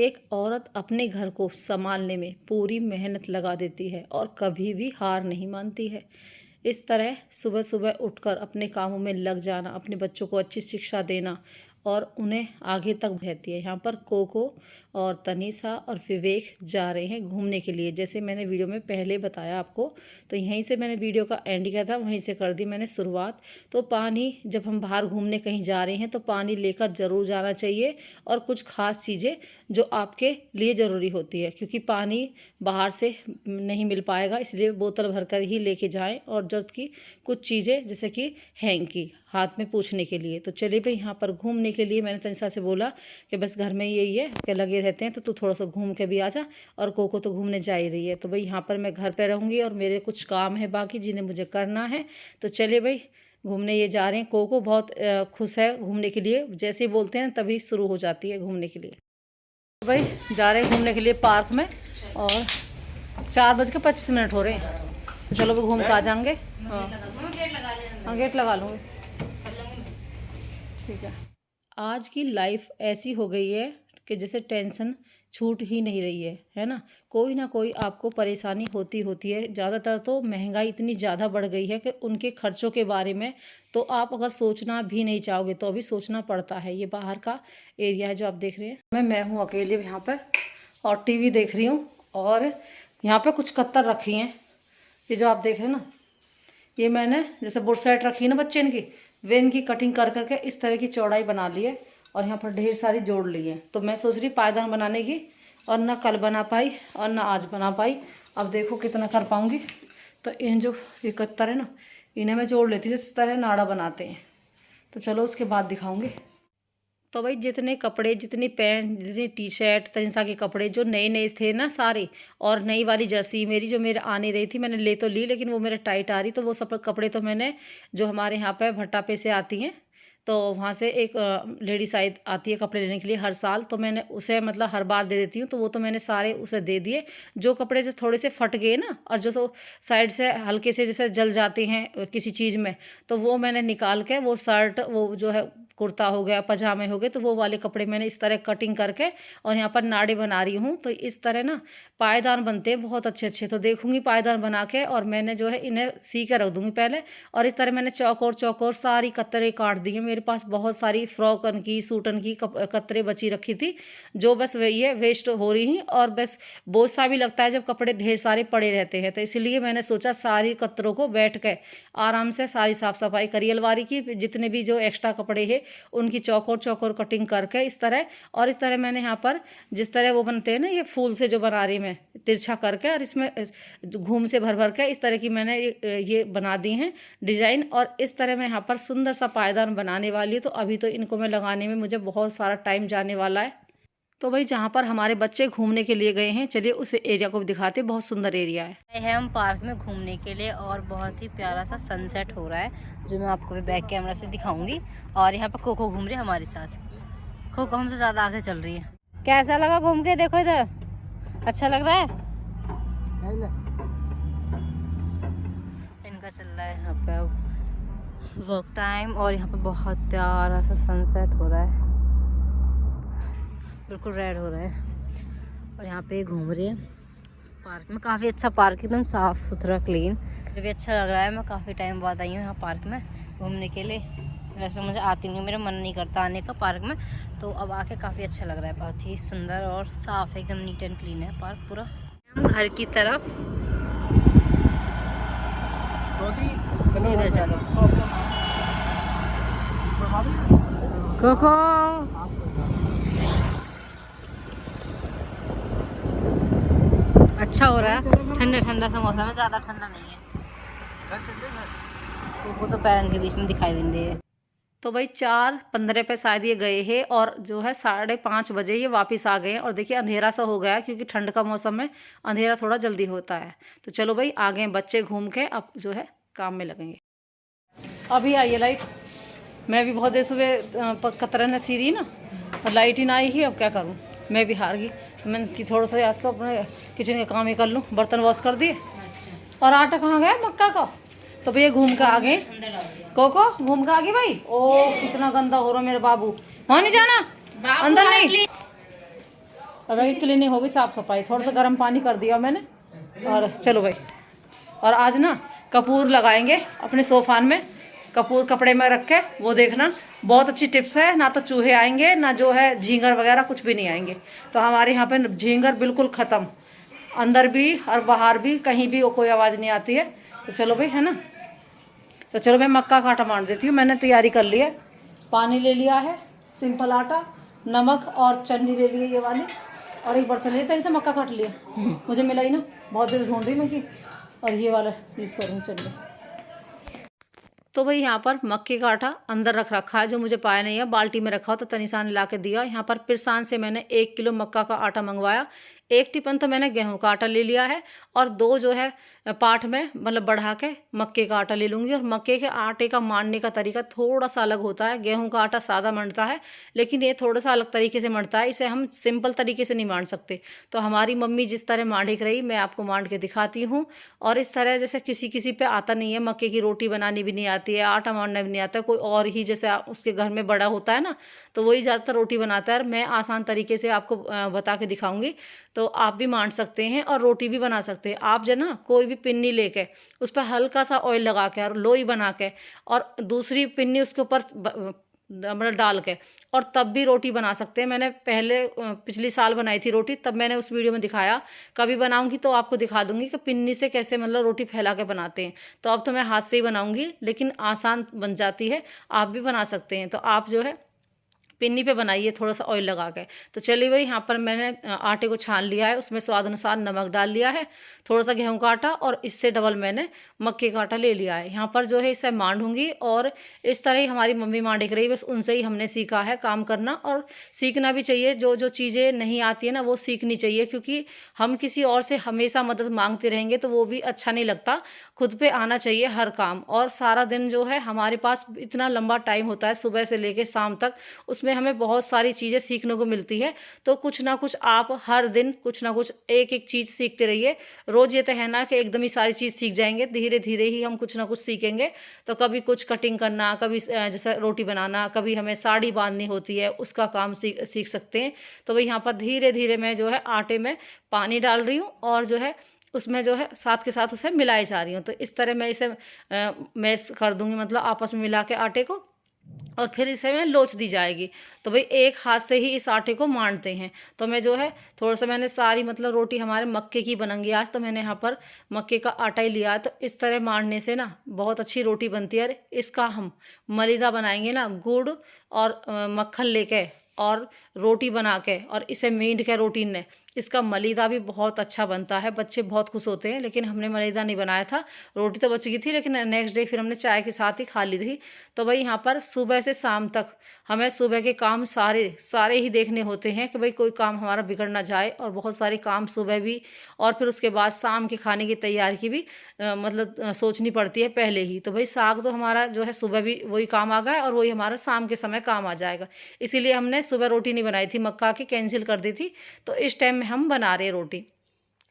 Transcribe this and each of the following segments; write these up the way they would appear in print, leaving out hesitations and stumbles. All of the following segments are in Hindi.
एक औरत अपने घर को संभालने में पूरी मेहनत लगा देती है और कभी भी हार नहीं मानती है। इस तरह सुबह सुबह उठकर अपने कामों में लग जाना, अपने बच्चों को अच्छी शिक्षा देना और उन्हें आगे तक रहती है। यहाँ पर कोको और तनीषा और विवेक जा रहे हैं घूमने के लिए, जैसे मैंने वीडियो में पहले बताया आपको। तो यहीं से मैंने वीडियो का एंड किया था, वहीं से कर दी मैंने शुरुआत। तो पानी, जब हम बाहर घूमने कहीं जा रहे हैं तो पानी लेकर ज़रूर जाना चाहिए और कुछ ख़ास चीज़ें जो आपके लिए ज़रूरी होती है, क्योंकि पानी बाहर से नहीं मिल पाएगा, इसलिए बोतल भरकर ही लेके जाएं। और ज़रूरत की कुछ चीज़ें जैसे कि हैंकी हाथ में पोंछने के लिए। तो चलिए भाई, यहाँ पर घूमने के लिए मैंने तनिषा से बोला कि बस घर में यही है कि लगे रहते हैं, तो तू थोड़ा सा घूम के भी आ जा। और कोको तो घूमने जा ही रही है। तो भाई यहाँ पर मैं घर पे रहूँगी और मेरे कुछ काम है बाकी जिन्हें मुझे करना है। तो चलिए भाई, घूमने ये जा रहे हैं। कोको बहुत खुश है घूमने के लिए, जैसे ही बोलते हैं तभी शुरू हो जाती है घूमने के लिए। तो भाई जा रहे हैं घूमने के लिए पार्क में, और 4:25 हो रहे हैं। तो चलो वो घूम के आ जाएंगे। हाँ, गेट लगा लूँगी, ठीक है। आज की लाइफ ऐसी हो गई है कि जैसे टेंशन छूट ही नहीं रही है ना। कोई ना कोई आपको परेशानी होती है। ज़्यादातर तो महंगाई इतनी ज़्यादा बढ़ गई है कि उनके खर्चों के बारे में तो आप अगर सोचना भी नहीं चाहोगे तो अभी सोचना पड़ता है। ये बाहर का एरिया है जो आप देख रहे हैं। मैं हूँ अकेले यहाँ पर और टीवी देख रही हूँ। और यहाँ पे कुछ कत्तर रखी हैं, ये जो आप देख रहे हैं ना, ये मैंने जैसे बुट सेट रखी है ना बच्चे इनकी, वे इनकी कटिंग कर करके इस तरह की चौड़ाई बना ली है और यहाँ पर ढेर सारी जोड़ ली है। तो मैं सोच रही पायदान बनाने की, और ना कल बना पाई और ना आज बना पाई। अब देखो कितना कर पाऊँगी। तो इन जो ये कत्तर है ना, इन्हें मैं जोड़ लेती हूँ, जिस तरह नाड़ा बनाते हैं। तो चलो उसके बाद दिखाऊँगी। तो भाई जितने कपड़े, जितनी पैंट, जितनी टी शर्ट, तनिषा के कपड़े जो नए नए थे ना सारे, और नई वाली जर्सी मेरी जो मेरे आने रही थी, मैंने ले तो ली लेकिन वो मेरे टाइट आ रही। तो वो सब कपड़े तो मैंने, जो हमारे यहाँ पे भट्टा पे से आती हैं, तो वहाँ से एक लेडी साइड आती है कपड़े लेने के लिए हर साल, तो मैंने उसे मतलब हर बार दे देती हूँ। तो वो तो मैंने सारे उसे दे दिए। जो कपड़े जो थोड़े से फट गए ना, और जो तो साइड से हल्के से जैसे जल जाते हैं किसी चीज़ में, तो वो मैंने निकाल के, वो शर्ट, वो जो है कुर्ता हो गया, पजामे हो गए, तो वो वाले कपड़े मैंने इस तरह कटिंग करके और यहाँ पर नाड़े बना रही हूँ। तो इस तरह ना पायदान बनते हैं बहुत अच्छे अच्छे। तो देखूंगी पायदान बना के, और मैंने जो है इन्हें सी के रख दूंगी पहले। और इस तरह मैंने चौकोर सारी कतरे काट दी हैं। मेरे पास बहुत सारी फ्रॉकन की, सूटन की कतरे बची रखी थी, जो बस वही है वेस्ट हो रही हैं। और बस बोझ सा भी लगता है जब कपड़े ढेर सारे पड़े रहते हैं। तो इसलिए मैंने सोचा सारी कतरों को बैठ के आराम से सारी साफ़ सफाई करी। अलमारी की जितने भी जो एक्स्ट्रा कपड़े हैं उनकी चौकोर कटिंग करके इस तरह। और इस तरह मैंने यहाँ पर जिस तरह वो बनते हैं ना, ये फूल से जो बना रही मैं तिरछा करके, और इसमें घूम से भर भर के इस तरह की मैंने ये बना दी हैं डिज़ाइन। और इस तरह मैं यहाँ पर सुंदर सा पायदान बनाने वाली हूँ। तो अभी तो इनको मैं लगाने में मुझे बहुत सारा टाइम जाने वाला है। तो भाई जहाँ पर हमारे बच्चे घूमने के लिए गए हैं, चलिए उस एरिया को भी दिखाते हैं। बहुत सुंदर एरिया है हम पार्क में घूमने के लिए, और बहुत ही प्यारा सा सनसेट हो रहा है, जो मैं आपको भी बैक कैमरा से दिखाऊंगी। और यहाँ पर कोको घूम रही है हमारे साथ। कोको हमसे ज़्यादा आगे चल रही है। कैसा लगा घूम के? देखो इधर, अच्छा लग रहा है। इनका चल रहा है यहाँ पे वर्क टाइम, और यहाँ पे बहुत प्यारा सा सनसेट हो रहा है, बिल्कुल रेड हो रहा है। और यहाँ पे घूम रही है पार्क में। काफ़ी अच्छा पार्क, एकदम साफ़ सुथरा क्लीन, मुझे भी अच्छा लग रहा है। मैं काफ़ी टाइम बाद आई हूँ यहाँ पार्क में घूमने के लिए। वैसे मुझे आती नहीं, मेरा मन नहीं करता आने का पार्क में, तो अब आके काफ़ी अच्छा लग रहा है। बहुत ही सुंदर और साफ़, एकदम नीट एंड क्लीन है पार्क पूरा। हम घर की तरफ सीधे चलो। कोको अच्छा हो रहा है, ठंडा ठंडा सा मौसम है, ज़्यादा ठंडा नहीं है। वो तो पैरन के बीच में दिखाई देंगे। तो भाई 4:15 पे शायद ये गए हैं, और जो है 5:30 बजे ये वापस आ गए हैं। और देखिए अंधेरा सा हो गया है, क्योंकि ठंड का मौसम में अंधेरा थोड़ा जल्दी होता है। तो चलो भाई आ गए बच्चे घूम के, अब जो है काम में लगेंगे। अभी आई है लाइट। मैं भी बहुत देर सुबह कतरा ने सी रही ना, और लाइट ही ना आई ही। अब क्या करूँ, मैं भी हार गई। मैंने इसकी थोड़ा सा आज तो अपने किचन के काम ही कर लूँ। बर्तन वॉश कर दिए। और आटा कहाँ गया मक्का का? तो भैया घूम के आ गए। कोको घूम के आ गई भाई। ओ कितना गंदा हो रहा मेरे बाबू, वहाँ नहीं जाना, अंदर नहीं। रही क्लीनिंग होगी, साफ़ सफाई, थोड़ा सा गर्म पानी कर दिया मैंने। और चलो भाई, और आज ना कपूर लगाएंगे अपने सोफान में, कपूर कपड़े में रख के, वो देखना बहुत अच्छी टिप्स है। ना तो चूहे आएंगे, ना जो है झींगर वगैरह कुछ भी नहीं आएंगे। तो हमारे यहाँ पे झींगर बिल्कुल ख़त्म, अंदर भी और बाहर भी, कहीं भी कोई आवाज़ नहीं आती है। तो चलो भाई, है ना। तो चलो मैं मक्का का आटा मान देती हूँ। मैंने तैयारी कर ली है, पानी ले लिया है, सिंपल आटा, नमक और चटनी ले ली है ये वाली, और एक बर्तन ले तैसे मक्का काट लिया, मुझे मिला ही ना, बहुत देर ढूंढ रही मैं कि, और ये वाला यूज़ करूँ। चलिए, तो भाई यहाँ पर मक्के का आटा अंदर रख रखा है, जो मुझे पाया नहीं है, बाल्टी में रखा हो तो तनिषा ने ला के दिया। यहाँ पर पिरसान से मैंने 1 किलो मक्का का आटा मंगवाया। 1 टिफिन तो मैंने गेहूं का आटा ले लिया है, और 2 जो है पाठ में मतलब बढ़ा के मक्के का आटा ले लूँगी। और मक्के के आटे का मांडने का तरीका थोड़ा सा अलग होता है। गेहूं का आटा सादा मंडता है, लेकिन ये थोड़ा सा अलग तरीके से मंडता है। इसे हम सिंपल तरीके से नहीं मांड सकते। तो हमारी मम्मी जिस तरह मांडिक रही, मैं आपको मांड के दिखाती हूँ। और इस तरह जैसे किसी किसी पे आता नहीं है, मक्के की रोटी बनानी भी नहीं आती है, आटा मांडना भी नहीं आता है, कोई और ही जैसे उसके घर में बड़ा होता है ना, तो वही ज़्यादातर रोटी बनाता है। और मैं आसान तरीके से आपको बता के दिखाऊंगी, तो आप भी मांड सकते हैं और रोटी भी बना सकते हैं। आप जो ना कोई भी पिन्नी लेके उस पर हल्का सा ऑयल लगा के और लोई बना के, और दूसरी पिन्नी उसके ऊपर मतलब डाल के, और तब भी रोटी बना सकते हैं। मैंने पहले पिछली साल बनाई थी रोटी, तब मैंने उस वीडियो में दिखाया। कभी बनाऊंगी तो आपको दिखा दूंगी कि पिन्नी से कैसे मतलब रोटी फैला के बनाते हैं। तो अब तो मैं हाथ से ही बनाऊंगी, लेकिन आसान बन जाती है, आप भी बना सकते हैं। तो आप जो है पिन्नी पे बनाइए थोड़ा सा ऑयल लगा के। तो चलिए भाई, यहाँ पर मैंने आटे को छान लिया है, उसमें स्वाद अनुसार नमक डाल लिया है, थोड़ा सा गेहूं का आटा, और इससे डबल मैंने मक्के का आटा ले लिया है। यहाँ पर जो है इसे मांडूंगी, और इस तरह ही हमारी मम्मी मांडिक रही, बस उनसे ही हमने सीखा है काम करना। और सीखना भी चाहिए, जो जो चीज़ें नहीं आती है ना वो सीखनी चाहिए, क्योंकि हम किसी और से हमेशा मदद मांगते रहेंगे तो वो भी अच्छा नहीं लगता। खुद पे आना चाहिए हर काम। और सारा दिन जो है हमारे पास इतना लंबा टाइम होता है, सुबह से लेकर शाम तक, उसमें हमें बहुत सारी चीज़ें सीखने को मिलती है। तो कुछ ना कुछ आप हर दिन कुछ ना कुछ एक एक चीज़ सीखते रहिए। रोज़ ये तो है ना कि एकदम ही सारी चीज़ सीख जाएंगे, धीरे धीरे ही हम कुछ ना कुछ सीखेंगे। तो कभी कुछ कटिंग करना, कभी जैसे रोटी बनाना, कभी हमें साड़ी बांधनी होती है, उसका काम सीख सकते हैं। तो भाई यहाँ पर धीरे धीरे मैं जो है आटे में पानी डाल रही हूँ, और जो है उसमें जो है साथ के साथ उसे मिलाई जा रही हूँ। तो इस तरह मैं इसे मैश कर दूँगी, मतलब आपस में मिला के आटे को, और फिर इसे में लोच दी जाएगी। तो भाई एक हाथ से ही इस आटे को मांडते हैं। तो मैं जो है थोड़ा सा, मैंने सारी मतलब रोटी हमारे मक्के की बनेंगी आज, तो मैंने यहाँ पर मक्के का आटा ही लिया है। तो इस तरह मांडने से ना बहुत अच्छी रोटी बनती है। इसका हम मलीदा बनाएंगे ना, गुड़ और मक्खन लेके और रोटी बना के, और इसे मींड के रोटी ने, इसका मलीदा भी बहुत अच्छा बनता है। बच्चे बहुत खुश होते हैं, लेकिन हमने मलीदा नहीं बनाया था। रोटी तो बच गई थी, लेकिन नेक्स्ट डे फिर हमने चाय के साथ ही खा ली थी। तो भाई यहाँ पर सुबह से शाम तक हमें सुबह के काम सारे ही देखने होते हैं, कि भाई कोई काम हमारा बिगड़ ना जाए। और बहुत सारे काम सुबह भी, और फिर उसके बाद शाम के खाने की तैयारी की भी मतलब सोचनी पड़ती है पहले ही। तो भाई साग तो हमारा जो है सुबह भी वही काम आ गया, और वही हमारा शाम के समय काम आ जाएगा। इसीलिए हमने सुबह रोटी नहीं बनाई थी मक्का की, कैंसिल कर दी थी। तो इस टाइम में हम बना रहे रोटी।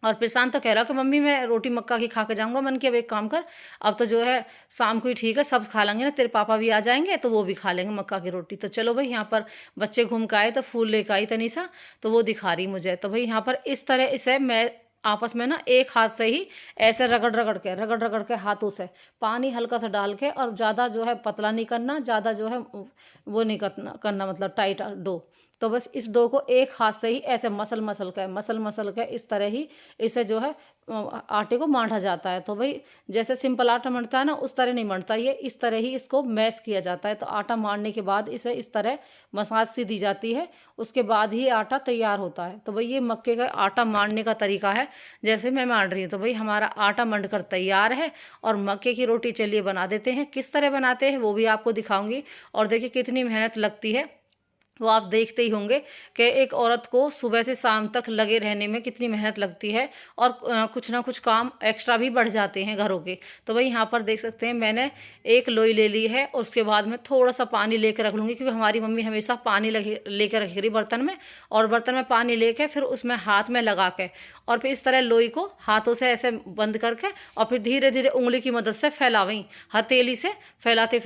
और प्रशांत तो कह रहा कि मम्मी मैं रोटी मक्का की खा के जाऊंगा। मन किया अब एक काम कर, अब तो जो है शाम को ही ठीक है, सब खा लेंगे ना, तेरे पापा भी आ जाएंगे तो वो भी खा लेंगे मक्का की रोटी। तो चलो भाई, यहाँ पर बच्चे घूम के आए तो फूल लेकर आई तनीषा, तो वो दिखा रही मुझे। तो भाई यहाँ पर इस तरह इसे मैं आपस में ना एक हाथ से ही ऐसे रगड़ रगड़ के हाथों से पानी हल्का सा डाल के, और ज़्यादा जो है पतला नहीं करना, ज़्यादा जो है वो नहीं करना मतलब टाइट डो। तो बस इस डो को एक हाथ से ही ऐसे मसल मसल के इस तरह ही इसे जो है आटे को मांधा जाता है। तो भाई जैसे सिंपल आटा मँडता है ना, उस तरह नहीं मँडता ये, इस तरह ही इसको मैश किया जाता है। तो आटा मारने के बाद इसे इस तरह मसाज सी दी जाती है, उसके बाद ही आटा तैयार होता है। तो भाई ये मक्के का आटा मारने का तरीका है, जैसे मैं मार रही हूँ। तो भाई हमारा आटा मंड कर तैयार है, और मक्के की रोटी चलिए बना देते हैं। किस तरह बनाते हैं वो भी आपको दिखाऊंगी। और देखिए कितनी मेहनत लगती है, वो आप देखते ही होंगे कि एक औरत को सुबह से शाम तक लगे रहने में कितनी मेहनत लगती है, और कुछ ना कुछ काम एक्स्ट्रा भी बढ़ जाते हैं घरों के। तो भाई यहाँ पर देख सकते हैं मैंने एक लोई ले ली है, और उसके बाद में थोड़ा सा पानी लेकर रख लूँगी, क्योंकि हमारी मम्मी हमेशा पानी लेकर रखी रही बर्तन में, और बर्तन में पानी लेके फिर उसमें हाथ में लगा के, और फिर इस तरह लोई को हाथों से ऐसे बंद करके, और फिर धीरे धीरे उंगली की मदद से फैलावें, हथेली से फैलाते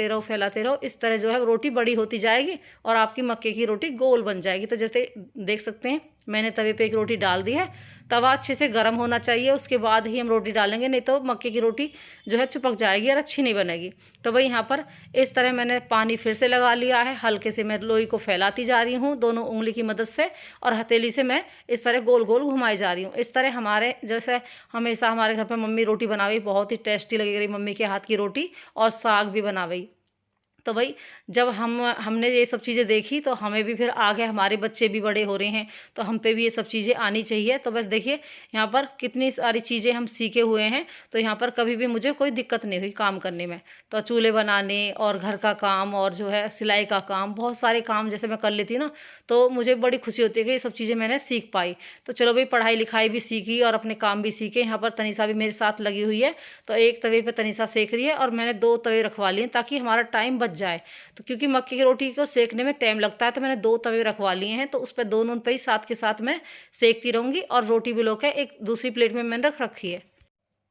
रहो। इस तरह जो है रोटी बड़ी होती जाएगी, और आपकी मक्के की रोटी गोल बन जाएगी। तो जैसे देख सकते हैं मैंने तवे पे एक रोटी डाल दी है। तवा अच्छे से गर्म होना चाहिए, उसके बाद ही हम रोटी डालेंगे, नहीं तो मक्के की रोटी जो है चिपक जाएगी और अच्छी नहीं बनेगी। तो भाई यहाँ पर इस तरह मैंने पानी फिर से लगा लिया है। हल्के से मैं लोई को फैलाती जा रही हूँ दोनों उंगली की मदद से, और हथेली से मैं इस तरह गोल गोल घुमाई जा रही हूँ। इस तरह हमारे जैसे हमेशा हमारे घर पर मम्मी रोटी बनावी, बहुत ही टेस्टी लगेगी मम्मी के हाथ की रोटी, और साग भी बनावी। तो भाई जब हमने ये सब चीज़ें देखी तो हमें भी फिर आगे, हमारे बच्चे भी बड़े हो रहे हैं तो हम पे भी ये सब चीज़ें आनी चाहिए। तो बस देखिए यहाँ पर कितनी सारी चीज़ें हम सीखे हुए हैं, तो यहाँ पर कभी भी मुझे कोई दिक्कत नहीं हुई काम करने में। तो चूल्हे बनाने और घर का काम और जो है सिलाई का काम, बहुत सारे काम जैसे मैं कर लेती ना, तो मुझे बड़ी खुशी होती है कि ये सब चीज़ें मैंने सीख पाई। तो चलो भाई, पढ़ाई लिखाई भी सीखी और अपने काम भी सीखे। यहाँ पर तनीषा भी मेरे साथ लगी हुई है, तो एक तवे पर तनीषा सेक रही है और मैंने 2 तवे रखवा लिए ताकि हमारा टाइम बच जाए। तो क्योंकि मक्के की रोटी को सेकने में टाइम लगता है, तो मैंने 2 तवे रखवा लिए हैं, तो उस पर दोनों पे ही साथ के साथ मैं सेकती रहूँगी, और रोटी भी लोग एक दूसरी प्लेट में मैंने रख रखी है।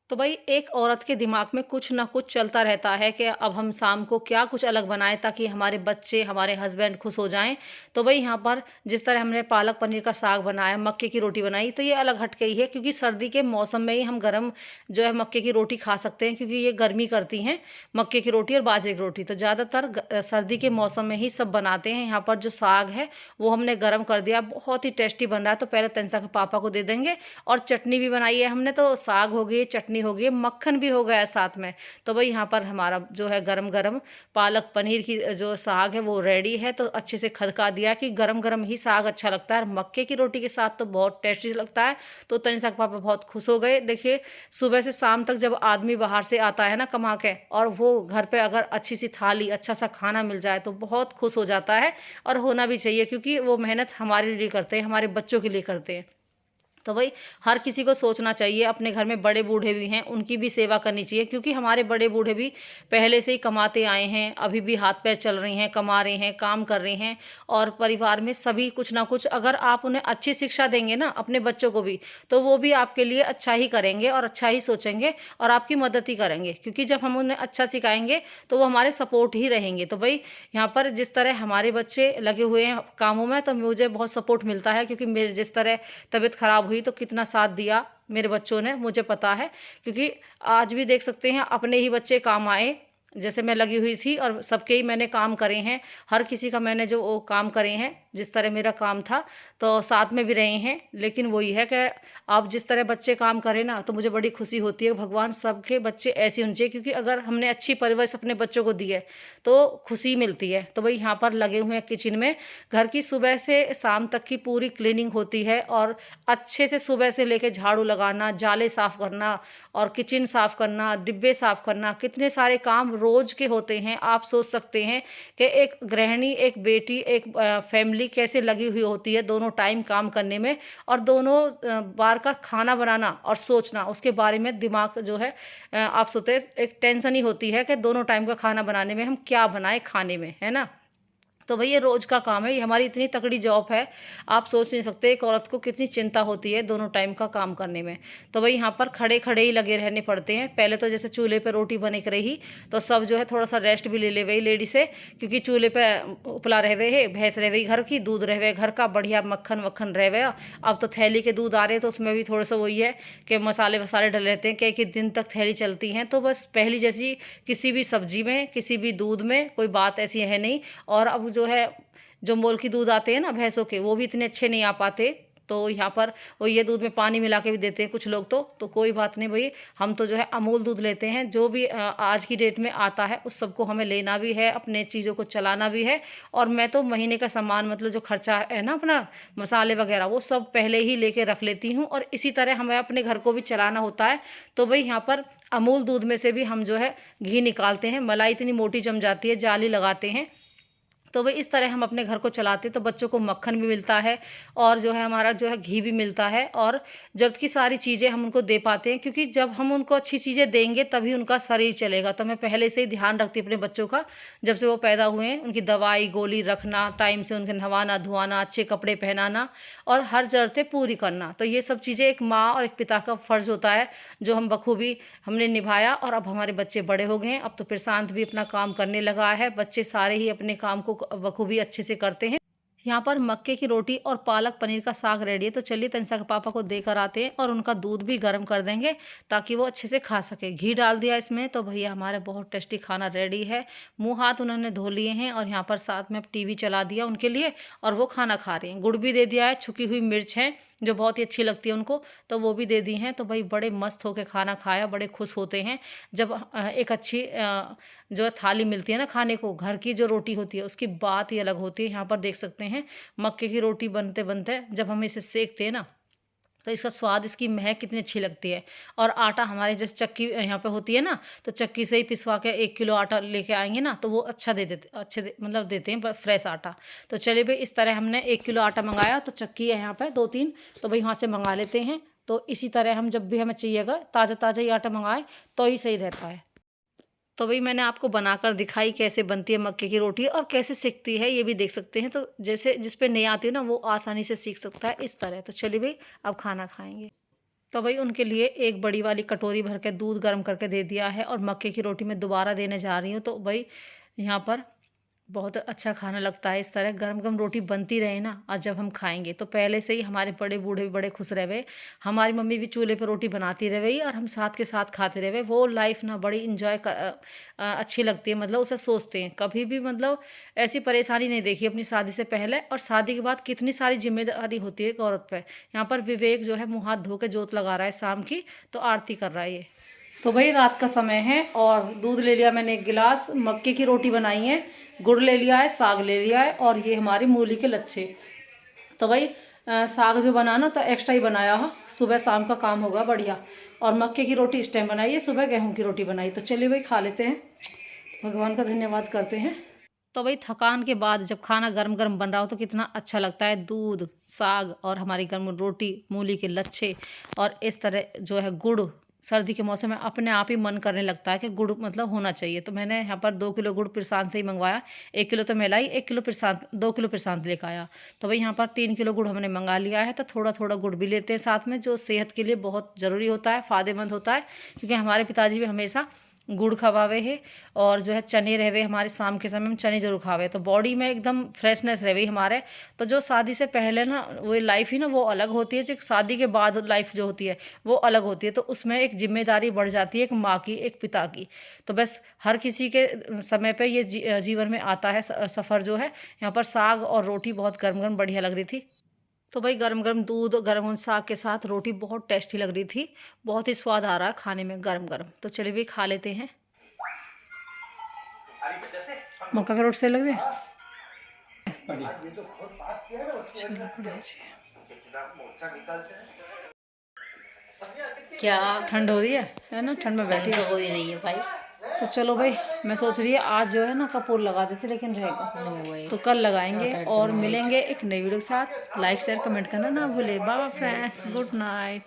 तो भाई एक औरत के दिमाग में कुछ ना कुछ चलता रहता है कि अब हम शाम को क्या कुछ अलग बनाएं ताकि हमारे बच्चे, हमारे हस्बैंड खुश हो जाएं। तो भाई यहाँ पर जिस तरह हमने पालक पनीर का साग बनाया, मक्के की रोटी बनाई, तो ये अलग हटके ही है, क्योंकि सर्दी के मौसम में ही हम गर्म जो है मक्के की रोटी खा सकते हैं, क्योंकि ये गर्मी करती हैं मक्के की रोटी और बाजरे की रोटी। तो ज़्यादातर सर्दी के मौसम में ही सब बनाते हैं। यहाँ पर जो साग है वो हमने गर्म कर दिया, बहुत ही टेस्टी बन रहा है। तो पहले तनिषा के पापा को दे देंगे, और चटनी भी बनाई है हमने, तो साग हो गई, चटनी हो गई, मक्खन भी हो गया साथ में। तो भाई यहाँ पर हमारा जो है गरम गरम पालक पनीर की जो साग है वो रेडी है। तो अच्छे से खदका दिया कि गरम गरम ही साग अच्छा लगता है, मक्के की रोटी के साथ तो बहुत टेस्टी लगता है। तो तनिषा के पापा बहुत खुश हो गए। देखिए सुबह से शाम तक जब आदमी बाहर से आता है ना कमा के, और वो घर पे अगर अच्छी सी थाली, अच्छा सा खाना मिल जाए तो बहुत खुश हो जाता है, और होना भी चाहिए, क्योंकि वो मेहनत हमारे लिए करते हैं, हमारे बच्चों के लिए करते हैं। तो भाई हर किसी को सोचना चाहिए, अपने घर में बड़े बूढ़े भी हैं उनकी भी सेवा करनी चाहिए, क्योंकि हमारे बड़े बूढ़े भी पहले से ही कमाते आए हैं, अभी भी हाथ पैर चल रहे हैं, कमा रहे हैं, काम कर रहे हैं, और परिवार में सभी कुछ ना कुछ, अगर आप उन्हें अच्छी शिक्षा देंगे ना अपने बच्चों को भी, तो वो भी आपके लिए अच्छा ही करेंगे और अच्छा ही सोचेंगे और आपकी मदद ही करेंगे, क्योंकि जब हम उन्हें अच्छा सिखाएंगे तो वो हमारे सपोर्ट ही रहेंगे। तो भाई यहाँ पर जिस तरह हमारे बच्चे लगे हुए हैं कामों में, तो मुझे बहुत सपोर्ट मिलता है, क्योंकि मेरे जिस तरह तबीयत खराब हुई तो कितना साथ दिया मेरे बच्चों ने, मुझे पता है। क्योंकि आज भी देख सकते हैं अपने ही बच्चे काम आए, जैसे मैं लगी हुई थी और सबके ही मैंने काम करे हैं, हर किसी का मैंने जो वो काम करे हैं जिस तरह मेरा काम था, तो साथ में भी रहे हैं। लेकिन वही है कि आप जिस तरह बच्चे काम करें ना, तो मुझे बड़ी खुशी होती है। भगवान सबके बच्चे ऐसे होने चाहिए, क्योंकि अगर हमने अच्छी परवरिश अपने बच्चों को दी है तो खुशी मिलती है। तो भाई यहाँ पर लगे हुए हैं किचन में, घर की सुबह से शाम तक की पूरी क्लीनिंग होती है, और अच्छे से सुबह से लेकर झाड़ू लगाना, जाले साफ़ करना और किचन साफ़ करना, डिब्बे साफ़ करना, कितने सारे काम रोज़ के होते हैं। आप सोच सकते हैं कि एक गृहिणी, एक बेटी, एक फैमिली कैसे लगी हुई होती है दोनों टाइम काम करने में, और दोनों बार का खाना बनाना और सोचना उसके बारे में, दिमाग जो है आप सोचते एक टेंशन ही होती है कि दोनों टाइम का खाना बनाने में हम क्या बनाएं खाने में, है ना। तो भाई ये रोज़ का काम है, ये हमारी इतनी तकड़ी जॉब है, आप सोच नहीं सकते एक औरत को कितनी चिंता होती है दोनों टाइम का काम करने में। तो भाई यहाँ पर खड़े खड़े ही लगे रहने पड़ते हैं। पहले तो जैसे चूल्हे पे रोटी बने रही तो सब जो है थोड़ा सा रेस्ट भी ले ले वही लेडी से, क्योंकि चूल्हे पे उपला रह हुए है, भैंस रह गई घर की, दूध रह गए घर का बढ़िया, मक्खन वक्खन रह गया। अब तो थैली के दूध आ रहे हैं, तो उसमें भी थोड़ा सा वही है कि मसाले वसाले डल रहते हैं, कई दिन तक थैली चलती हैं। तो बस पहली जैसी किसी भी सब्जी में, किसी भी दूध में कोई बात ऐसी है नहीं। और अब जो है जो मोल की दूध आते हैं ना भैंसों के, वो भी इतने अच्छे नहीं आ पाते। तो यहाँ पर वो ये दूध में पानी मिला के भी देते हैं कुछ लोग, तो कोई बात नहीं भाई, हम तो जो है अमूल दूध लेते हैं। जो भी आज की डेट में आता है उस सबको हमें लेना भी है, अपने चीज़ों को चलाना भी है। और मैं तो महीने का सामान, मतलब जो खर्चा है ना अपना, मसाले वगैरह, वो सब पहले ही लेके रख लेती हूँ, और इसी तरह हमें अपने घर को भी चलाना होता है। तो भाई यहाँ पर अमूल दूध में से भी हम जो है घी निकालते हैं, मलाई इतनी मोटी जम जाती है, जाली लगाते हैं। तो भाई इस तरह हम अपने घर को चलाते, तो बच्चों को मक्खन भी मिलता है, और जो है हमारा जो है घी भी मिलता है, और जब की सारी चीज़ें हम उनको दे पाते हैं, क्योंकि जब हम उनको अच्छी चीज़ें देंगे तभी उनका शरीर चलेगा। तो मैं पहले से ही ध्यान रखती हूँ अपने बच्चों का, जब से वो पैदा हुए हैं उनकी दवाई गोली रखना, टाइम से उनके नहवाना धुआना, अच्छे कपड़े पहनाना, और हर ज़रूरतें पूरी करना। तो ये सब चीज़ें एक माँ और एक पिता का फ़र्ज़ होता है, जो हम बखूबी हमने निभाया। और अब हमारे बच्चे बड़े हो गए हैं, अब तो प्रशांत भी अपना काम करने लगा है, बच्चे सारे ही अपने काम को बखूबी अच्छे से करते हैं। यहाँ पर मक्के की रोटी और पालक पनीर का साग रेडी है। तो चलिए तनिषा के पापा को देकर आते हैं और उनका दूध भी गर्म कर देंगे ताकि वो अच्छे से खा सके। घी डाल दिया इसमें, तो भैया हमारे बहुत टेस्टी खाना रेडी है। मुंह हाथ उन्होंने धो लिए हैं और यहाँ पर साथ में टीवी चला दिया उनके लिए और वो खाना खा रहे हैं। गुड़ भी दे दिया है, छुकी हुई मिर्च है जो बहुत ही अच्छी लगती है उनको, तो वो भी दे दी हैं। तो भाई बड़े मस्त होकर खाना खाया, बड़े खुश होते हैं जब एक अच्छी जो थाली मिलती है ना खाने को। घर की जो रोटी होती है उसकी बात ही अलग होती है। यहाँ पर देख सकते हैं मक्के की रोटी बनते बनते जब हम इसे सेकते हैं ना, तो इसका स्वाद, इसकी महक कितनी अच्छी लगती है। और आटा हमारे जैसे चक्की यहाँ पे होती है ना, तो चक्की से ही पिसवा के 1 किलो आटा लेके आएंगे ना, तो वो अच्छा दे देते, मतलब देते हैं फ्रेश आटा। तो चलिए भाई इस तरह हमने 1 किलो आटा मंगाया, तो चक्की है यहाँ पे 2-3, तो भाई वहाँ से मंगा लेते हैं। तो इसी तरह हम जब भी हमें चाहिएगा ताज़ा ताज़ा ही आटा मंगाएं तो ही सही रहता है। तो भाई मैंने आपको बनाकर दिखाई कैसे बनती है मक्के की रोटी और कैसे सीखती है, ये भी देख सकते हैं। तो जैसे जिस पे नहीं आती है ना वो आसानी से सीख सकता है इस तरह। तो चलिए भाई अब खाना खाएंगे। तो भाई उनके लिए एक बड़ी वाली कटोरी भर के दूध गर्म करके दे दिया है और मक्के की रोटी मैं दोबारा देने जा रही हूँ। तो भाई यहाँ पर बहुत अच्छा खाना लगता है इस तरह गरम गरम रोटी बनती रहे ना, और जब हम खाएंगे तो पहले से ही हमारे बड़े बूढ़े भी बड़े खुश रहे। हमारी मम्मी भी चूल्हे पर रोटी बनाती रहे और हम साथ के साथ खाते रहे। वो लाइफ ना बड़ी इंजॉय अच्छी लगती है, मतलब उसे सोचते हैं कभी भी, मतलब ऐसी परेशानी नहीं देखी अपनी शादी से पहले। और शादी के बाद कितनी सारी जिम्मेदारी होती है एक औरत पर। यहाँ पर विवेक जो है मुँह हाथ धो के जोत लगा रहा है शाम की, तो आरती कर रहा है ये। तो भाई रात का समय है और दूध ले लिया मैंने 1 गिलास, मक्के की रोटी बनाई है, गुड़ ले लिया है, साग ले लिया है और ये हमारी मूली के लच्छे। तो भाई साग जो बनाना तो एक्स्ट्रा ही बनाया है, सुबह शाम का काम होगा बढ़िया। और मक्के की रोटी इस टाइम बनाई है, सुबह गेहूं की रोटी बनाई। तो चलिए भाई खा लेते हैं, भगवान का धन्यवाद करते हैं। तो भाई थकान के बाद जब खाना गरम गरम बन रहा हो तो कितना अच्छा लगता है। दूध, साग और हमारी गर्म रोटी, मूली के लच्छे और इस तरह जो है गुड़। सर्दी के मौसम में अपने आप ही मन करने लगता है कि गुड़ मतलब होना चाहिए। तो मैंने यहाँ पर 2 किलो गुड़ पिरसान से ही मंगवाया। 1 किलो तो मैं लाई, 1 किलो पिरसान, 2 किलो पिरसान लेकर आया। तो भाई यहाँ पर 3 किलो गुड़ हमने मंगा लिया है। तो थोड़ा थोड़ा गुड़ भी लेते हैं साथ में, जो सेहत के लिए बहुत ज़रूरी होता है, फ़ायदेमंद होता है। क्योंकि हमारे पिताजी भी हमेशा गुड़ खवावे है और जो है चने रहवे हमारे, शाम के समय में चने जरूर खावे, तो बॉडी में एकदम फ्रेशनेस रहवे हमारे। तो जो शादी से पहले ना वो लाइफ ही ना वो अलग होती है, जो शादी के बाद लाइफ जो होती है वो अलग होती है। तो उसमें एक जिम्मेदारी बढ़ जाती है, एक माँ की, एक पिता की। तो बस हर किसी के समय पे ये जीवन में आता है सफ़र जो है। यहाँ पर साग और रोटी बहुत गर्म गर्म बढ़िया लग रही थी। तो भाई गरम गरम दूध, गरम गरम साग के साथ रोटी बहुत टेस्टी लग रही थी, बहुत ही स्वाद आ रहा है खाने में गरम गरम। तो चलिए भी खा लेते हैं। मक्का की रोटी से लग रही है, क्या ठंड हो रही है ना, ठंड में बैठी हो ही रही है भाई। तो चलो भाई मैं सोच रही है आज जो है ना कपूर लगा देते, लेकिन रहेगा तो कल लगाएंगे। और मिलेंगे एक नई वीडियो के साथ। लाइक शेयर कमेंट करना ना भूले। Bye friends, good night.